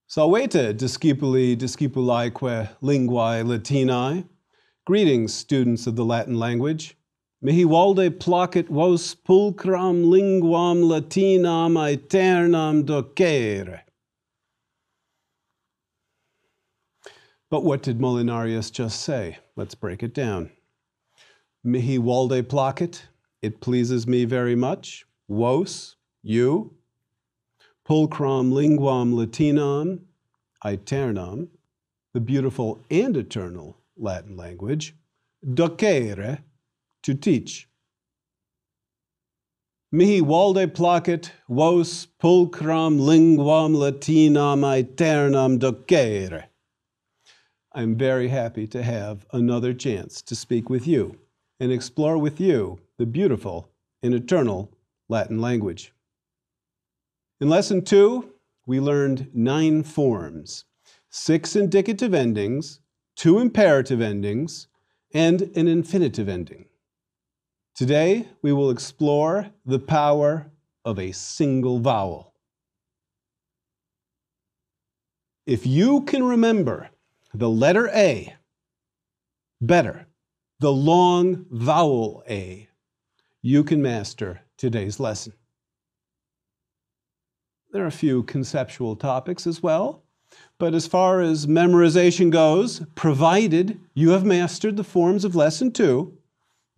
Salvete, discipuli, discipulaeque linguae Latinae. Greetings, students of the Latin language. Mihi valde placet vos pulchram linguam Latinam aeternam docere. But what did Molinarius just say? Let's break it down. Mihi valde placet, it pleases me very much. Vos, you. Pulchram linguam Latinam aeternam, the beautiful and eternal Latin language. Docere, to teach. Mihi valde placet vos pulchram linguam Latinam aeternam docere. I'm very happy to have another chance to speak with you and explore with you the beautiful and eternal Latin language. In Lesson 2, we learned 9 forms, 6 indicative endings, 2 imperative endings, and an infinitive ending. Today, we will explore the power of a single vowel. If you can remember the letter A, better, the long vowel A, you can master today's lesson. There are a few conceptual topics as well, but as far as memorization goes, provided you have mastered the forms of Lesson 2,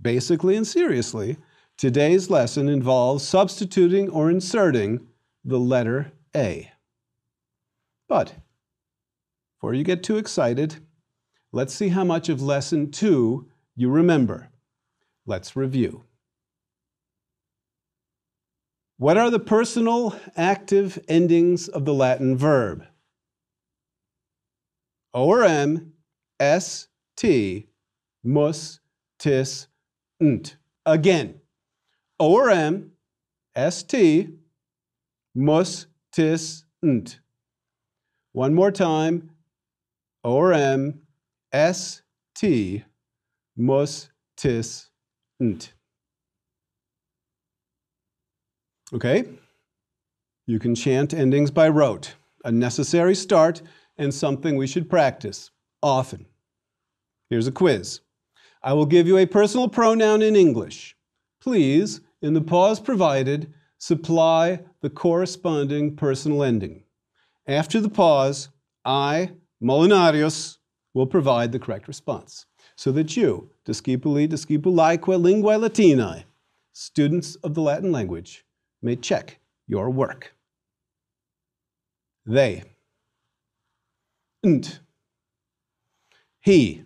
basically and seriously, today's lesson involves substituting or inserting the letter A. But before you get too excited, let's see how much of Lesson 2 you remember. Let's review. What are the personal active endings of the Latin verb? O or M, S, T, mus, tis, nt. Again, O or M, S, T, mus, tis, nt. One more time, O or M, S, T, mus, tis, nt. Okay? You can chant endings by rote, a necessary start and something we should practice often. Here's a quiz. I will give you a personal pronoun in English. Please, in the pause provided, supply the corresponding personal ending. After the pause, I, Molinarius, will provide the correct response so that you, discipuli, discipulaeque linguae Latinae, students of the Latin language, may check your work. They, nt, he,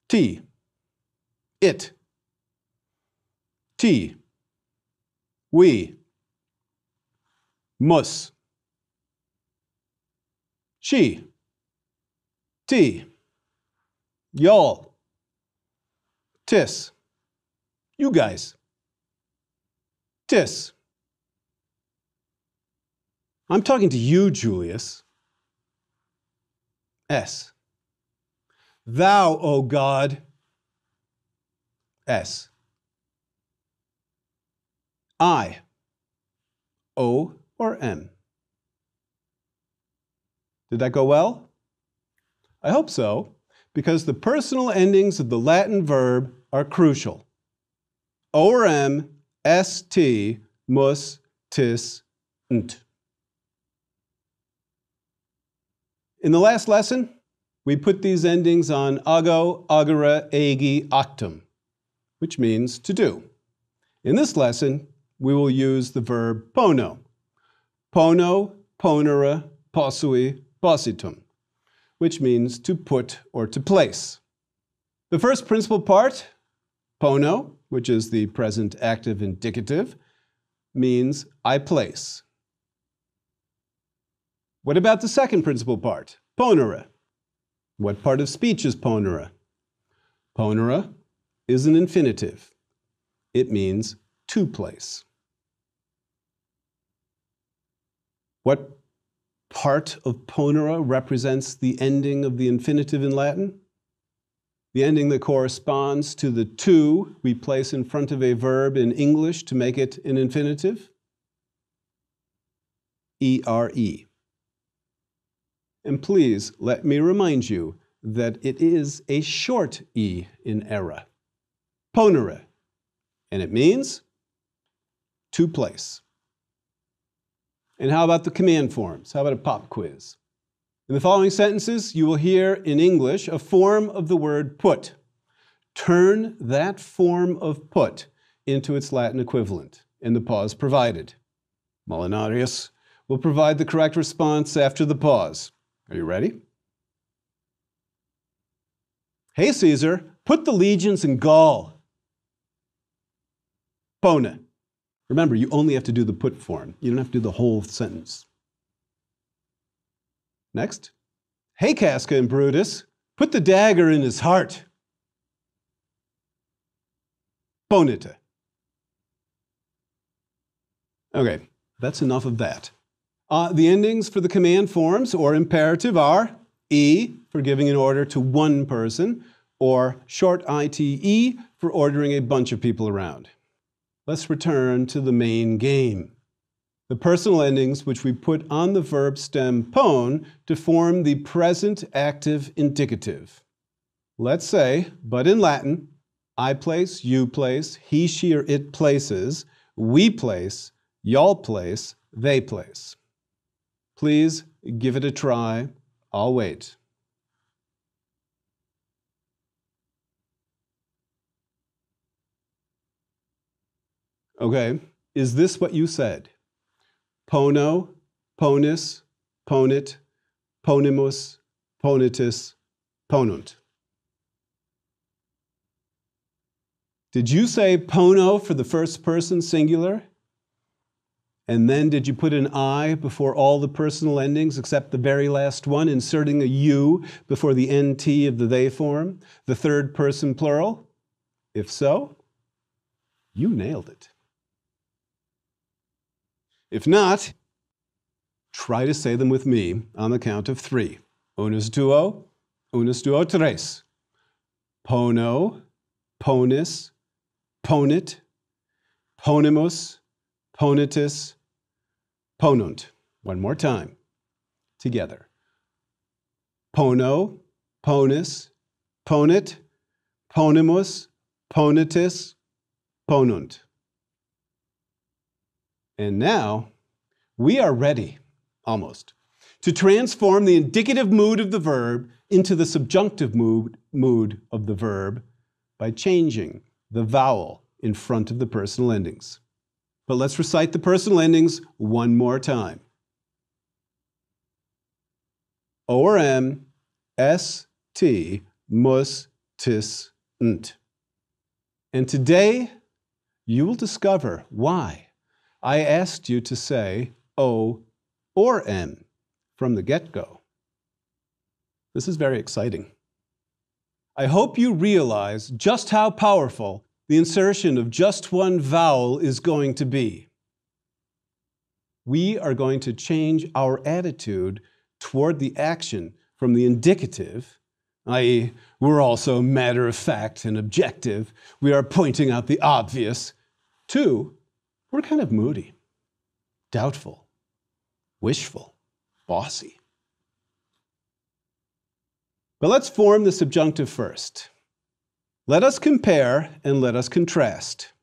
t, it, t, we, mus, she, t, y'all, tis, you guys, tis. I'm talking to you, Julius. S. Thou, O God. S. I. O or M. Did that go well? I hope so, because the personal endings of the Latin verb are crucial. O or M, S, T, mus, tis, nt. In the last lesson, we put these endings on ago, agere, agi, actum, which means to do. In this lesson, we will use the verb pono. Pono, ponere, posui, positum, which means to put or to place. The first principal part, pono, which is the present active indicative, means I place. What about the second principal part, ponere? What part of speech is ponere? Ponere is an infinitive. It means to place. What part of ponere represents the ending of the infinitive in Latin? The ending that corresponds to the to we place in front of a verb in English to make it an infinitive? E-R-E. And please let me remind you that it is a short E in era. Ponere. And it means to place. And how about the command forms? How about a pop quiz? In the following sentences, you will hear in English a form of the word put. Turn that form of put into its Latin equivalent in the pause provided. Molinarius will provide the correct response after the pause. Are you ready? Hey, Caesar, put the legions in Gaul. Pone. Remember, you only have to do the put form. You don't have to do the whole sentence. Next. Hey, Casca and Brutus, put the dagger in his heart. Ponete. Okay, that's enough of that. The endings for the command forms or imperative are E for giving an order to one person, or short ITE for ordering a bunch of people around. Let's return to the main game. The personal endings which we put on the verb stem pone to form the present active indicative. Let's say, but in Latin, I place, you place, he, she, or it places, we place, y'all place, they place. Please give it a try. I'll wait. Okay, is this what you said? Pono, ponis, ponit, ponimus, ponitus, ponunt. Did you say pono for the first person singular? And then did you put an I before all the personal endings except the very last one, inserting a U before the NT of the they form, the third person plural? If so, you nailed it. If not, try to say them with me on the count of 3. Unus duo, tres. Pono, ponis, ponit, ponimus, ponitus, ponunt. One more time. Together. Pono, ponis, ponit, ponimus, ponitus, ponunt. And now, we are ready, almost, to transform the indicative mood of the verb into the subjunctive mood of the verb by changing the vowel in front of the personal endings. But let's recite the personal endings one more time. O or M, S, T, mus, tis, nt. And today, you will discover why I asked you to say O or M from the get-go. This is very exciting. I hope you realize just how powerful the insertion of just one vowel is going to be. We are going to change our attitude toward the action from the indicative, i.e., we're also matter-of-fact and objective, we are pointing out the obvious, to we're kind of moody, doubtful, wishful, bossy. But let's form the subjunctive first. Let us compare and let us contrast.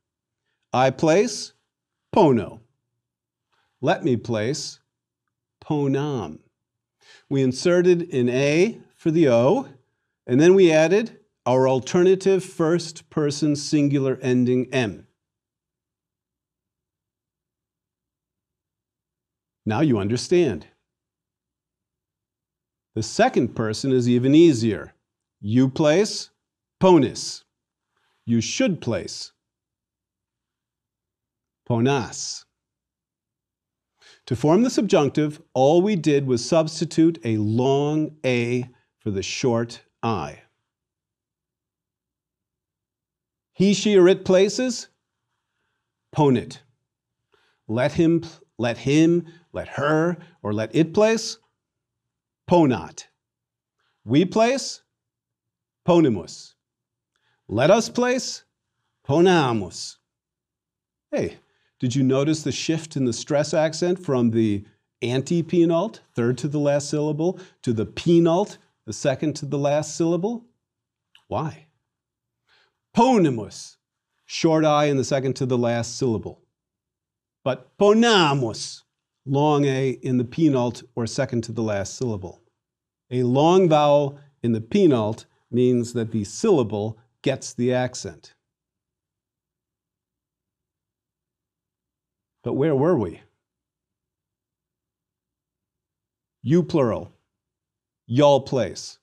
I place, pono. Let me place, ponam. We inserted an A for the O, and then we added our alternative first person singular ending M. Now you understand. The second person is even easier. You place, ponis. You should place, ponas. To form the subjunctive, all we did was substitute a long A for the short I. He, she, or it places, ponit. Let him, let her, or let it place, ponat. We place, ponimus. Let us place, ponamus. Hey, did you notice the shift in the stress accent from the antepenult, third to the last syllable, to the penult, the second to the last syllable? Why? Ponimus, short I in the second to the last syllable. But ponamus, long A in the penult or second to the last syllable. A long vowel in the penult means that the syllable gets the accent. But where were we? You plural. Y'all place.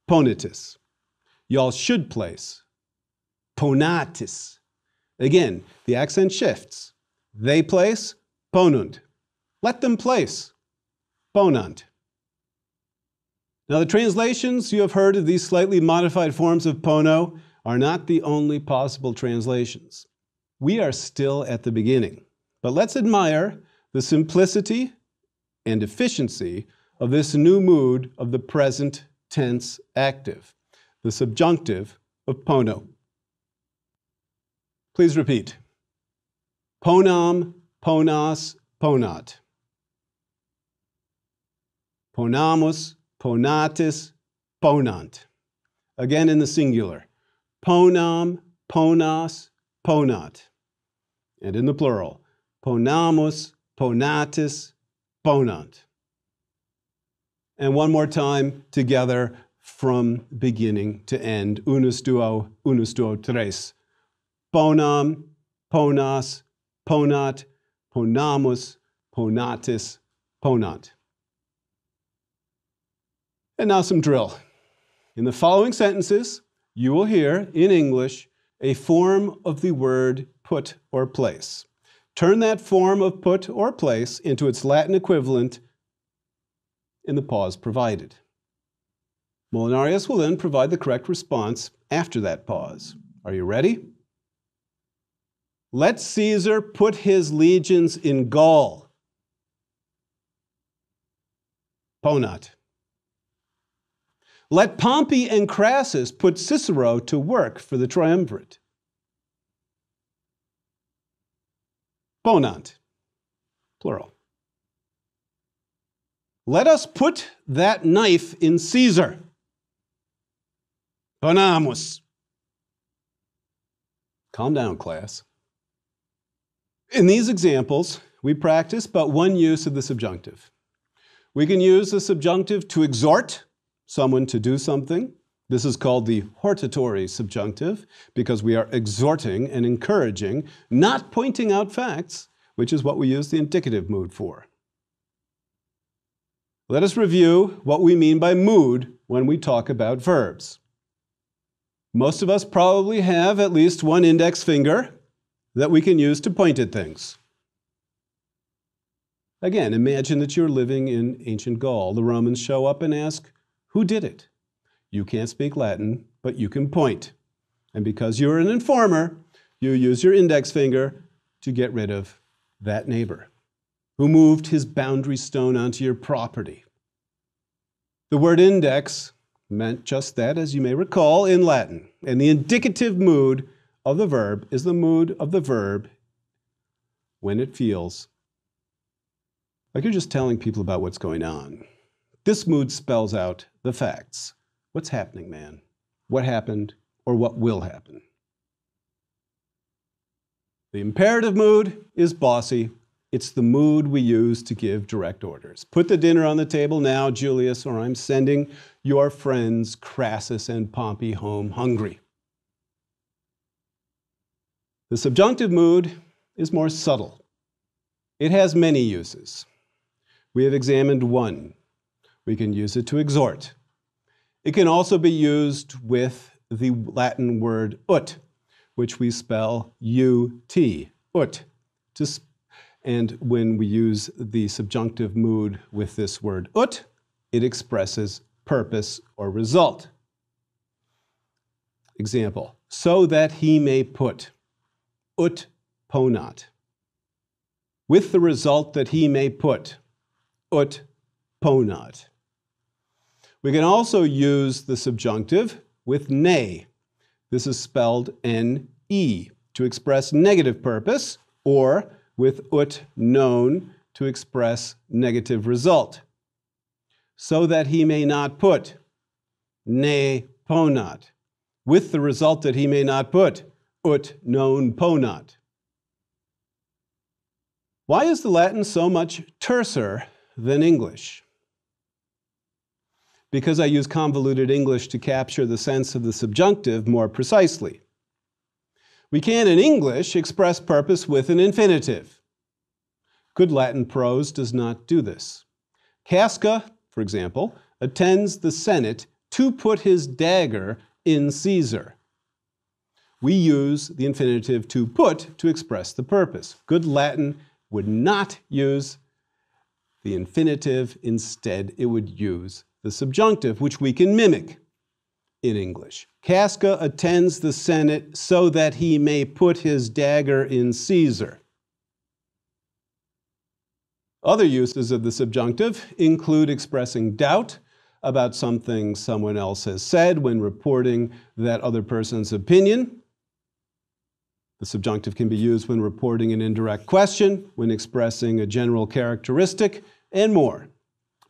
Ponitus. Y'all should place. Ponatis. Again, the accent shifts. They place. Ponunt. Let them place. Ponant. Now, the translations you have heard of these slightly modified forms of pono are not the only possible translations. We are still at the beginning, but let's admire the simplicity and efficiency of this new mood of the present tense active, the subjunctive of pono. Please repeat. Ponam, ponas, ponat. Ponamus, ponatis, ponant. Again in the singular. Ponam, ponas, ponat. And in the plural. Ponamus, ponatis, ponant. And one more time together from beginning to end. Unus duo, tres. Ponam, ponas, ponat, ponamus, ponatis, ponant. And now some drill. In the following sentences, you will hear, in English, a form of the word put or place. Turn that form of put or place into its Latin equivalent in the pause provided. Molinarius will then provide the correct response after that pause. Are you ready? Let Caesar put his legions in Gaul. Ponat. Let Pompey and Crassus put Cicero to work for the triumvirate. Ponant. Plural. Let us put that knife in Caesar. Ponamus. Calm down, class. In these examples, we practice but one use of the subjunctive. We can use the subjunctive to exhort someone to do something. This is called the hortatory subjunctive because we are exhorting and encouraging, not pointing out facts, which is what we use the indicative mood for. Let us review what we mean by mood when we talk about verbs. Most of us probably have at least one index finger that we can use to point at things. Again, imagine that you're living in ancient Gaul. The Romans show up and ask, who did it? You can't speak Latin, but you can point. And because you're an informer, you use your index finger to get rid of that neighbor who moved his boundary stone onto your property. The word index meant just that, as you may recall, in Latin. And the indicative mood of the verb is the mood of the verb when it feels like you're just telling people about what's going on. This mood spells out the facts. What's happening, man? What happened or what will happen? The imperative mood is bossy. It's the mood we use to give direct orders. Put the dinner on the table now, Julius, or I'm sending your friends Crassus and Pompey home hungry. The subjunctive mood is more subtle. It has many uses. We have examined one. We can use it to exhort. It can also be used with the Latin word ut, which we spell ut, ut. And when we use the subjunctive mood with this word ut, it expresses purpose or result. Example, so that he may put, ut ponat. With the result that he may put, ut ponat. We can also use the subjunctive with ne. This is spelled N-E to express negative purpose, or with ut known to express negative result. So that he may not put, ne ponat, with the result that he may not put, ut non ponat. Why is the Latin so much terser than English? Because I use convoluted English to capture the sense of the subjunctive more precisely. We can, in English, express purpose with an infinitive. Good Latin prose does not do this. Casca, for example, attends the Senate to put his dagger in Caesar. We use the infinitive to put to express the purpose. Good Latin would not use the infinitive. Instead, it would use the subjunctive, which we can mimic in English. Casca attends the Senate so that he may put his dagger in Caesar. Other uses of the subjunctive include expressing doubt about something someone else has said when reporting that other person's opinion. The subjunctive can be used when reporting an indirect question, when expressing a general characteristic, and more.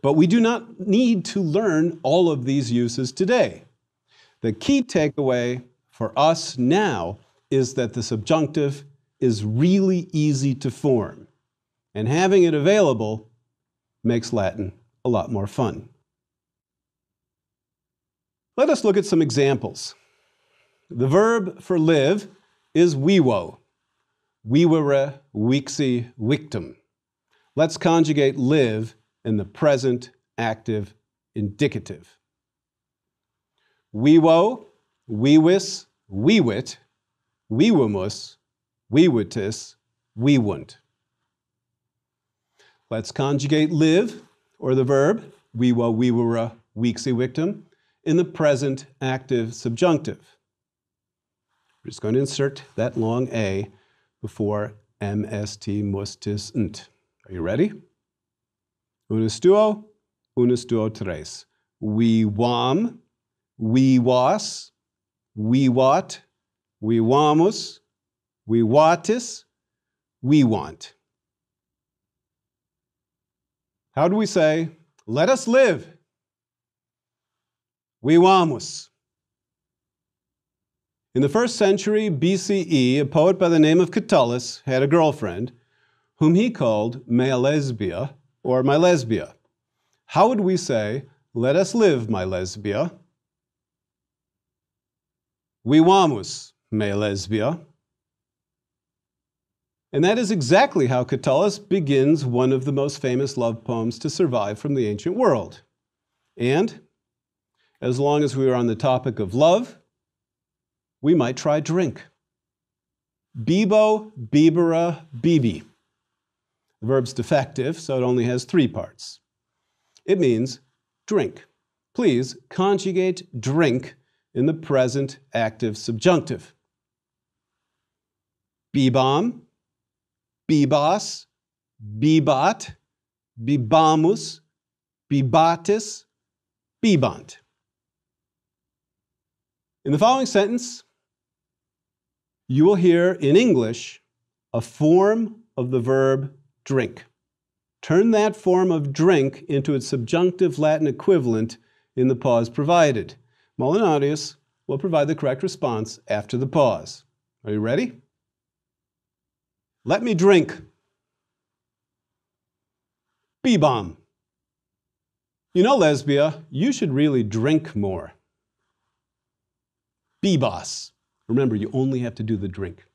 But we do not need to learn all of these uses today. The key takeaway for us now is that the subjunctive is really easy to form, and having it available makes Latin a lot more fun. Let us look at some examples. The verb for live is vivo, vivere, vixi, victum. Let's conjugate live in the present active indicative. Vivo, vivis, vivit, vivimus, vivitis, vivunt. Let's conjugate live, or the verb, vivo, vivere, vixi, victum, in the present active subjunctive. We're just going to insert that long A before MST, mustis, nt. Are you ready? Unus duo, tres. We wam, we was, we wat, we wamus, we watis, we want. How do we say, let us live? We wamus. In the 1st century BCE, a poet by the name of Catullus had a girlfriend whom he called mea lesbia, or my lesbia. How would we say, let us live, my lesbia? Vivamus, mea lesbia. And that is exactly how Catullus begins one of the most famous love poems to survive from the ancient world. And as long as we are on the topic of love, we might try drink. Bibo, bibera, bibi. The verb's defective, so it only has 3 parts. It means drink. Please conjugate drink in the present active subjunctive. Bibam, bibas, bibat, bibamus, bibatis, bibant. In the following sentence, you will hear in English a form of the verb drink. Turn that form of drink into its subjunctive Latin equivalent in the pause provided. Molinarius will provide the correct response after the pause. Are you ready? Let me drink. Bibam. You know, lesbia, you should really drink more. Bibas. Remember, you only have to do the drink.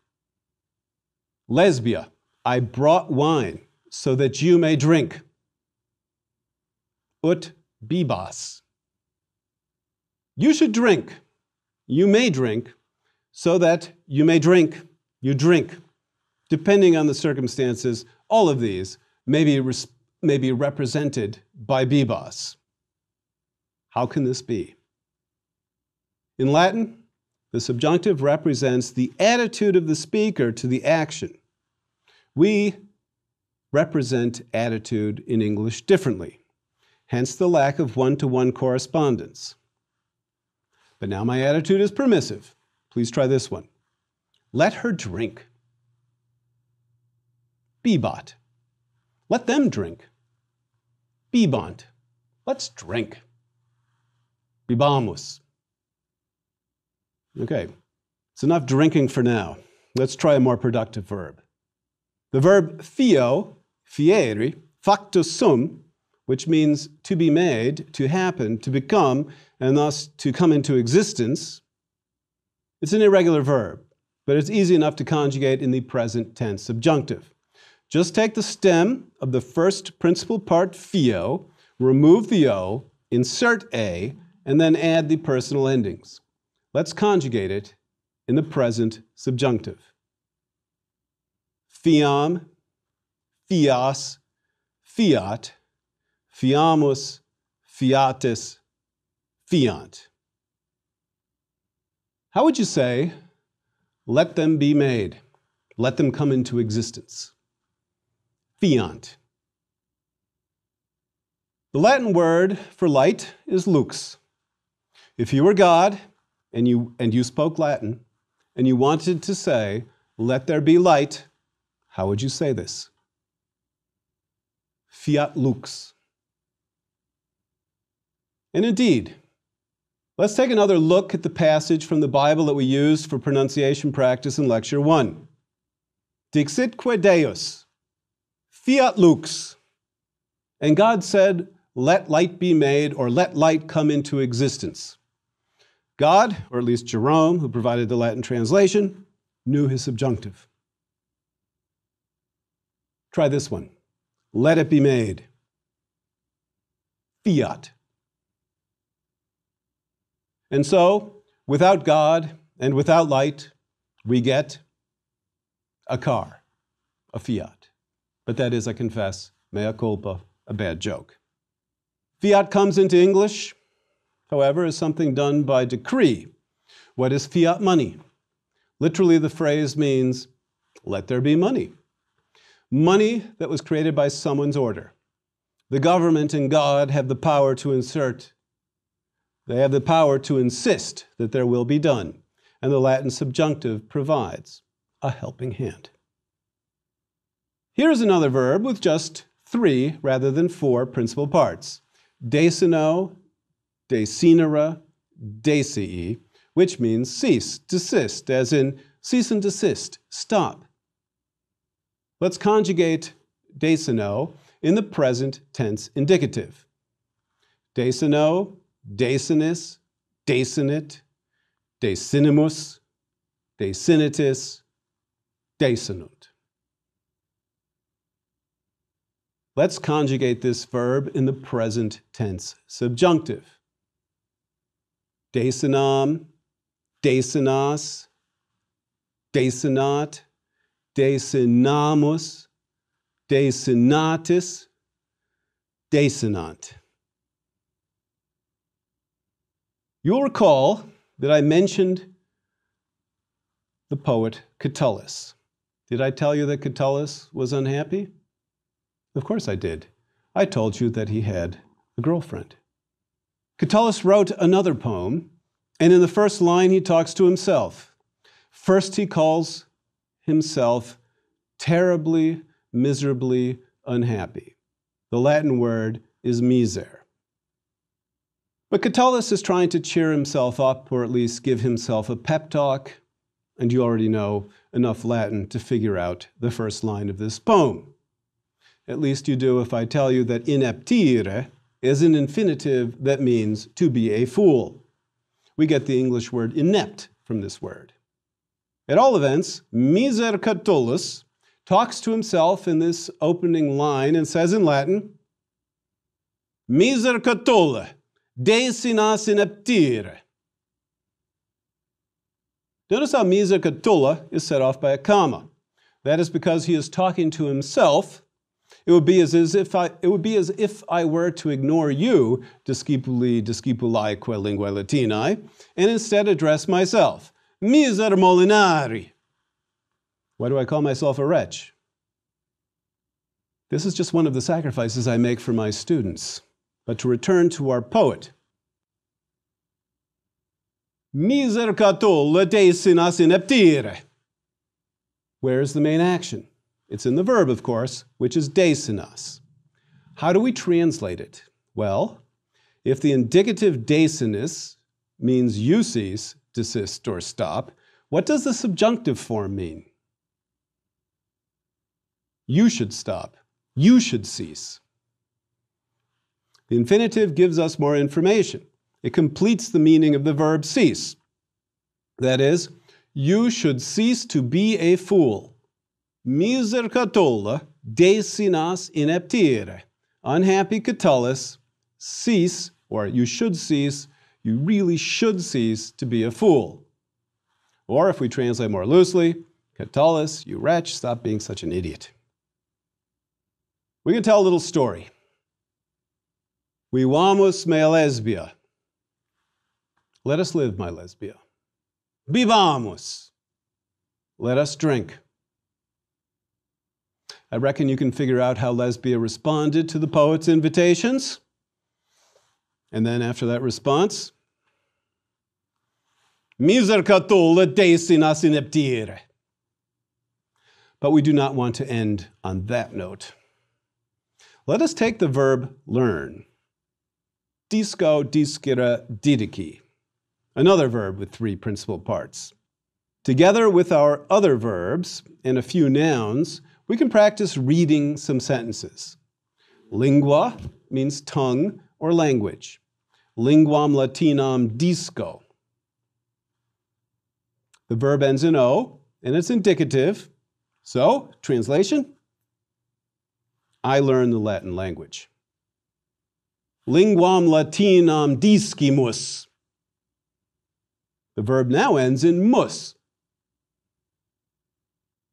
Lesbia. I brought wine so that you may drink. Ut bibas. You should drink. You may drink so that you may drink. You drink. Depending on the circumstances, all of these may be represented by bibas. How can this be? In Latin, the subjunctive represents the attitude of the speaker to the action. We represent attitude in English differently, hence the lack of one-to-one correspondence. But now my attitude is permissive. Please try this one. Let her drink. Bibat. Let them drink. Bibant. Let's drink. Bibamos. Okay, it's enough drinking for now. Let's try a more productive verb. The verb fio, fieri, factus sum, which means to be made, to happen, to become, and thus to come into existence. It's an irregular verb, but it's easy enough to conjugate in the present tense subjunctive. Just take the stem of the first principal part, fio, remove the O, insert A, and then add the personal endings. Let's conjugate it in the present subjunctive. Fiam, fias, fiat, fiamus, fiatis, fiant. How would you say, let them be made, let them come into existence? Fiant. The Latin word for light is lux. If you were God and you spoke Latin and you wanted to say, let there be light, how would you say this? Fiat lux. And indeed, let's take another look at the passage from the Bible that we used for pronunciation practice in Lecture 1. Dixitque Deus, fiat lux. And God said, let light be made, or let light come into existence. God, or at least Jerome, who provided the Latin translation, knew his subjunctive. Try this one. Let it be made. Fiat. And so, without God and without light, we get a car, a Fiat. But that is, I confess, mea culpa, a bad joke. Fiat comes into English, however, as something done by decree. What is fiat money? Literally, the phrase means, let there be money. Money that was created by someone's order. The government and God have the power to insert. They have the power to insist that there will be done. And the Latin subjunctive provides a helping hand. Here's another verb with just 3 rather than 4 principal parts. Desino, desinera, desii, which means cease, desist, as in cease and desist, stop. Let's conjugate desino in the present tense indicative. Desino, desinis, desinit, desinimus, desinitis, desinunt. Let's conjugate this verb in the present tense subjunctive. Desinam, desinas, desinat, desinamus, desinatis, desinant. You'll recall that I mentioned the poet Catullus. Did I tell you that Catullus was unhappy? Of course I did. I told you that he had a girlfriend. Catullus wrote another poem, and in the first line he talks to himself. First he calls himself terribly, miserably unhappy. The Latin word is miser. But Catullus is trying to cheer himself up, or at least give himself a pep talk, and you already know enough Latin to figure out the first line of this poem. At least you do if I tell you that ineptire is an infinitive that means to be a fool. We get the English word inept from this word. At all events, miser Catullus talks to himself in this opening line and says in Latin, miser Catulle, desinas ineptire. Notice how miser Catulle is set off by a comma. That is because he is talking to himself. It would be as if I were to ignore you, discipuli, discipulaeque linguae Latinae, and instead address myself. Miser Molinari. Why do I call myself a wretch? This is just one of the sacrifices I make for my students. But to return to our poet. Miser Catulle desinas ineptire. Where is the main action? It's in the verb, of course, which is desinas. How do we translate it? Well, if the indicative desinis means you cease, desist, or stop, what does the subjunctive form mean? You should stop. You should cease. The infinitive gives us more information. It completes the meaning of the verb cease. That is, you should cease to be a fool. Miser Catulla, desinas ineptire. Unhappy Catullus, cease, or you should cease, you really should cease to be a fool. Or if we translate more loosely, Catullus, you wretch, stop being such an idiot. We can tell a little story. Vivamus mea lesbia. Let us live, my lesbia. Bivamus. Let us drink. I reckon you can figure out how Lesbia responded to the poet's invitations. And then after that response, Miser Catulla desinas ineptire. But we do not want to end on that note. Let us take the verb learn. Disco, discere, didici. Another verb with 3 principal parts. Together with our other verbs and a few nouns, we can practice reading some sentences. Lingua means tongue or language. Linguam Latinam disco. The verb ends in O, and it's indicative. So, translation, I learned the Latin language. Linguam Latinam discimus. The verb now ends in mus.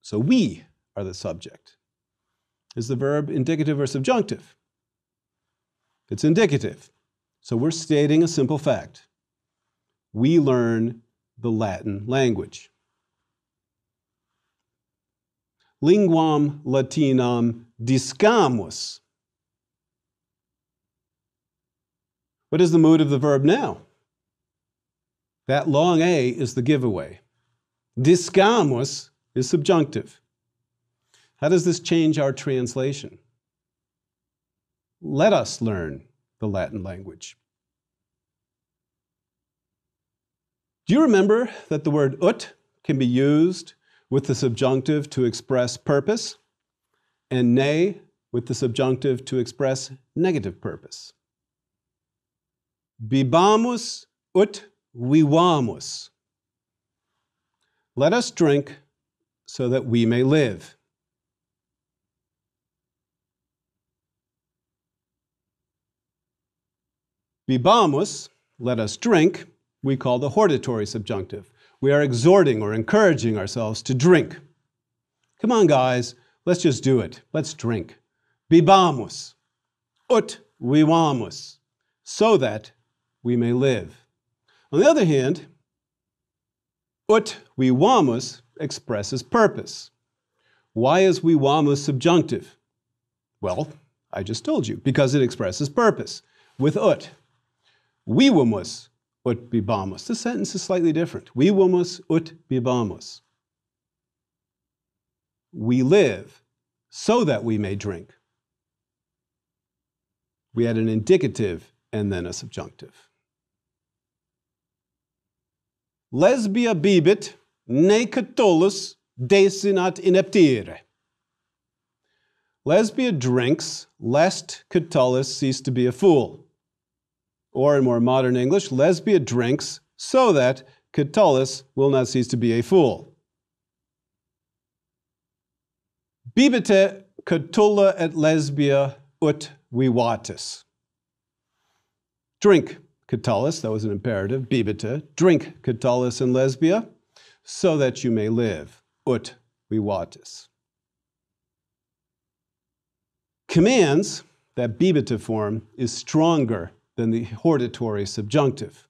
So we are the subject. Is the verb indicative or subjunctive? It's indicative. So we're stating a simple fact. We learn the Latin language. Linguam Latinam discamus. What is the mood of the verb now? That long A is the giveaway. Discamus is subjunctive. How does this change our translation? Let us learn the Latin language. Do you remember that the word ut can be used with the subjunctive to express purpose, and ne with the subjunctive to express negative purpose? Bibamus ut vivamus. Let us drink so that we may live. Bibamus, let us drink, we call the hortatory subjunctive. We are exhorting or encouraging ourselves to drink. Come on, guys, let's just do it. Let's drink. Bibamus, ut vivamus, so that we may live. On the other hand, ut vivamus expresses purpose. Why is vivamus subjunctive? Well, I just told you, because it expresses purpose. With ut, vivamus ut bibamus. The sentence is slightly different. Vivamus ut bibamus. We live so that we may drink. We had an indicative and then a subjunctive. Lesbia bibit, ne Catullus desinat ineptire. Lesbia drinks lest Catullus cease to be a fool. Or in more modern English, Lesbia drinks so that Catullus will not cease to be a fool. Bibite Catulla et Lesbia ut vivatis. Drink Catullus, that was an imperative, bibite, drink Catullus and Lesbia, so that you may live, ut vivatis. Commands, that bibitive form, is stronger than the hortatory subjunctive.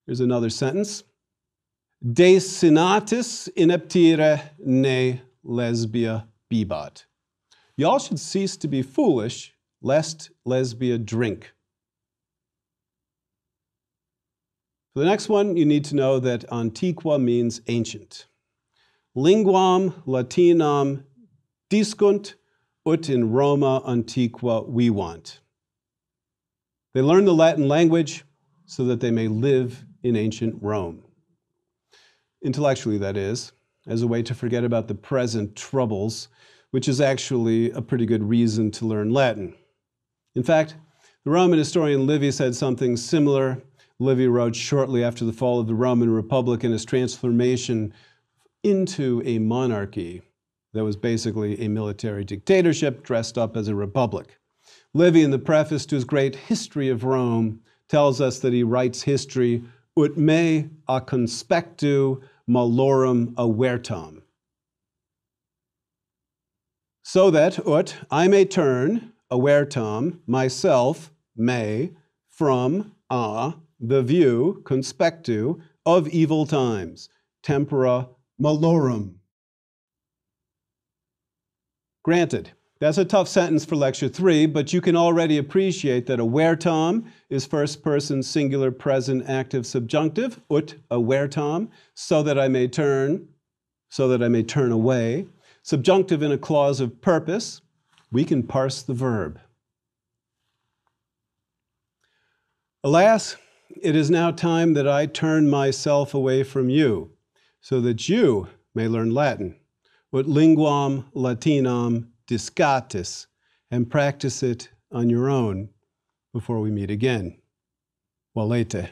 Here's another sentence. Desinatis ineptire ne Lesbia bibat. Y'all should cease to be foolish, lest Lesbia drink. For the next one, you need to know that antiqua means ancient. Linguam Latinam discunt, ut in Roma antiqua vivant. They learn the Latin language so that they may live in ancient Rome. Intellectually, that is, as a way to forget about the present troubles, which is actually a pretty good reason to learn Latin. In fact, the Roman historian Livy said something similar. Livy wrote shortly after the fall of the Roman Republic and its transformation into a monarchy that was basically a military dictatorship dressed up as a republic. Livy, in the preface to his great History of Rome, tells us that he writes history ut me a conspectu malorum avertam. So that, ut, I may turn, avertam, myself, may, from, the view, conspectu, of evil times, tempora malorum. Granted, that's a tough sentence for lecture 3, but you can already appreciate that avertam is first person singular present active subjunctive, ut avertam, so that I may turn away. Subjunctive in a clause of purpose, we can parse the verb. Alas, it is now time that I turn myself away from you, so that you may learn Latin, ut linguam Latinam discatis, and practice it on your own before we meet again. Valete.